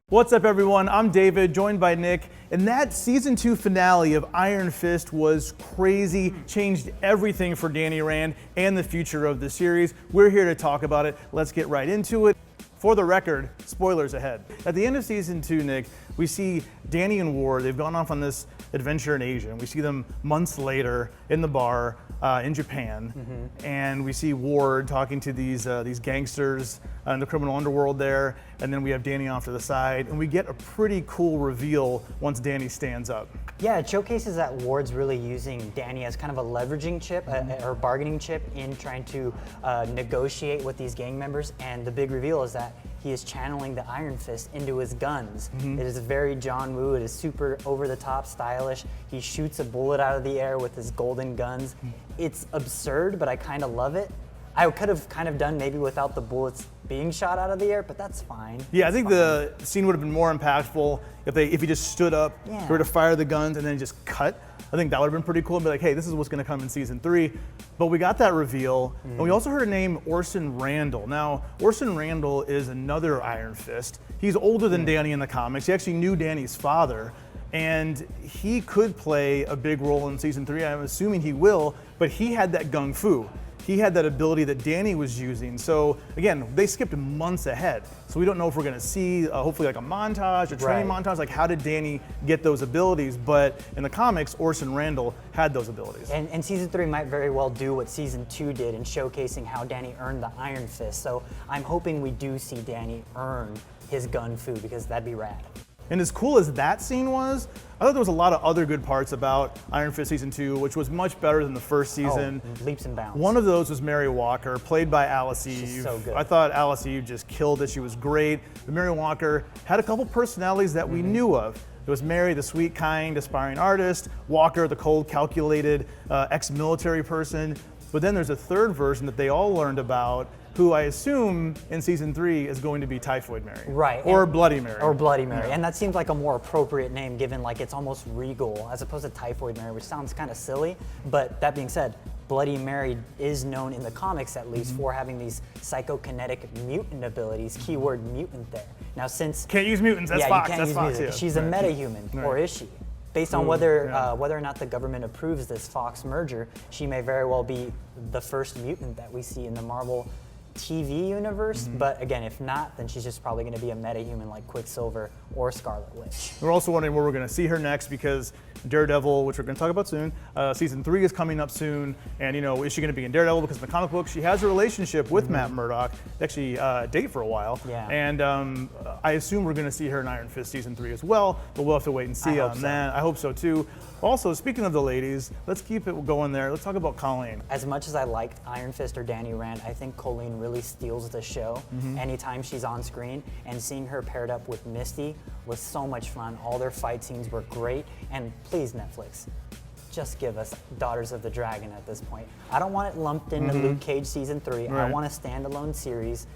What's up, everyone? I'm David, joined by Nick, and that season 2 finale of Iron Fist was crazy, changed everything for Danny Rand and the future of the series. We're here to talk about it. Let's get right into it. For the record, spoilers ahead. At the end of season 2, Nick, we see Danny and Ward. They've gone off on this adventure in Asia, and we see them months later in the bar in Japan, and we see Ward talking to these gangsters in the criminal underworld there, and then we have Danny off to the side, and we get a pretty cool reveal once Danny stands up. Yeah, it showcases that Ward's really using Danny as kind of a leveraging chip or bargaining chip in trying to negotiate with these gang members, and the big reveal is that he is channeling the Iron Fist into his guns. It is very John Woo. It is super over-the-top, stylish. He shoots a bullet out of the air with his golden guns. It's absurd, but I kind of love it. I could have kind of done maybe without the bullets being shot out of the air, but that's fine. Yeah, I think the scene would have been more impactful if he just stood up, were to fire the guns, and then just cut. I think that would have been pretty cool and be like, hey, this is what's going to come in season 3. But we got that reveal, and we also heard a name, Orson Randle. Now, Orson Randle is another Iron Fist. He's older than Danny in the comics. He actually knew Danny's father, and he could play a big role in season 3. I'm assuming he will, but he had that gung fu. He had that ability that Danny was using. So again, they skipped months ahead. So we don't know if we're gonna see hopefully like a montage or training montage, like how did Danny get those abilities? But in the comics, Orson Randle had those abilities. And season 3 might very well do what season 2 did in showcasing how Danny earned the Iron Fist. So I'm hoping we do see Danny earn his gun fu, because that'd be rad. And as cool as that scene was, I thought there was a lot of other good parts about Iron Fist Season 2, which was much better than the first season. Oh, leaps and bounds. One of those was Mary Walker, played by Alice Eve. She's so good. I thought Alice Eve just killed it. She was great. But Mary Walker had a couple personalities that we knew of. It was Mary, the sweet, kind, aspiring artist. Walker, the cold, calculated, ex-military person. But then there's a third version that they all learned about, who I assume in season 3 is going to be Typhoid Mary. Right. Or Bloody Mary. Or Bloody Mary. And that seems like a more appropriate name, given like it's almost regal as opposed to Typhoid Mary, which sounds kind of silly. But that being said, Bloody Mary is known in the comics at least for having these psychokinetic mutant abilities, keyword mutant there. Now since— Can't use mutants, that's Fox. You can't use mutants. She's a metahuman, or is she? Based on whether or not the government approves this Fox merger, she may very well be the first mutant that we see in the Marvel TV universe, but again, if not, then she's just probably going to be a metahuman like Quicksilver or Scarlet Witch. We're also wondering where we're going to see her next, because Daredevil, which we're going to talk about soon, season 3 is coming up soon, and is she going to be in Daredevil? Because in the comic book, she has a relationship with Matt Murdock. They actually date for a while, and I assume we're going to see her in Iron Fist season 3 as well, but we'll have to wait and see on that. I hope so too. Also, speaking of the ladies, let's keep it going there. Let's talk about Colleen. As much as I like Iron Fist or Danny Rand, I think Colleen really steals the show anytime she's on screen, and seeing her paired up with Misty was so much fun. All their fight scenes were great, and please, Netflix, just give us Daughters of the Dragon at this point. I don't want it lumped into Luke Cage season 3. I want a standalone series.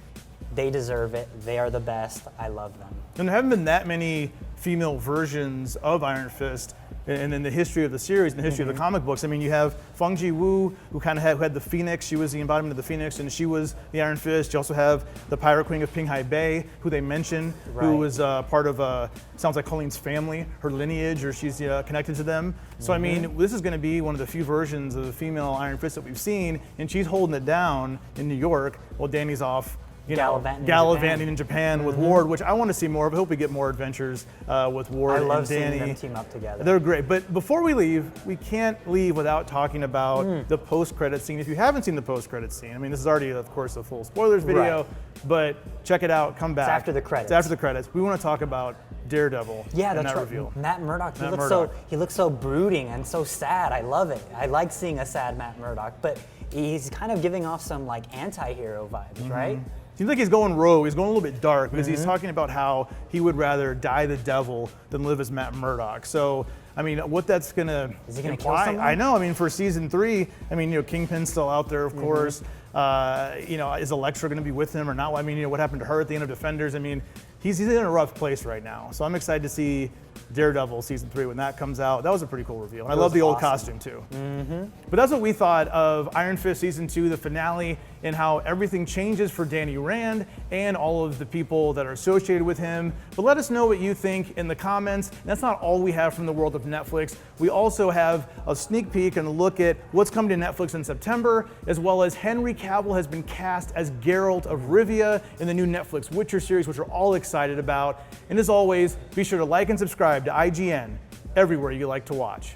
They deserve it. They are the best. I love them. And there haven't been that many female versions of Iron Fist and in the history of the series, in the history of the comic books. I mean, you have Feng Ji-woo, who kind of had the Phoenix. She was the embodiment of the Phoenix, and she was the Iron Fist. You also have the Pirate Queen of Pinghai Bay, who they mention, who was part of, sounds like Colleen's family, her lineage, or she's connected to them. So, I mean, this is going to be one of the few versions of the female Iron Fist that we've seen, and she's holding it down in New York while Danny's off gallivanting in Japan with Ward, which I want to see more of. I hope we get more adventures with Ward and Danny. I love seeing them team up together. They're great. But before we leave, we can't leave without talking about the post-credit scene. If you haven't seen the post-credit scene, I mean, this is already, of course, a full spoilers video, but check it out. Come back. It's after the credits. It's after the credits. We want to talk about Daredevil. Yeah, that's right. Reveal. Matt Murdock. He looks so brooding and so sad. I love it. I like seeing a sad Matt Murdock, but he's kind of giving off some like anti-hero vibes, right? Seems like he's going rogue. He's going a little bit dark, because he's talking about how he would rather die the devil than live as Matt Murdock. So, I mean, what that's going to Is he going to imply, kill someone? I know. I mean, for season 3, I mean, Kingpin's still out there, of course. Is Elektra going to be with him or not? I mean, what happened to her at the end of Defenders? I mean, he's in a rough place right now. So I'm excited to see Daredevil season 3 when that comes out. That was a pretty cool reveal. And I love the old costume too. But that's what we thought of Iron Fist season 2, the finale, and how everything changes for Danny Rand and all of the people that are associated with him. But let us know what you think in the comments. And that's not all we have from the world of Netflix. We also have a sneak peek and a look at what's coming to Netflix in September, as well as Henry Cavill has been cast as Geralt of Rivia in the new Netflix Witcher series, which we're all excited about. And as always, be sure to like and subscribe to IGN everywhere you like to watch.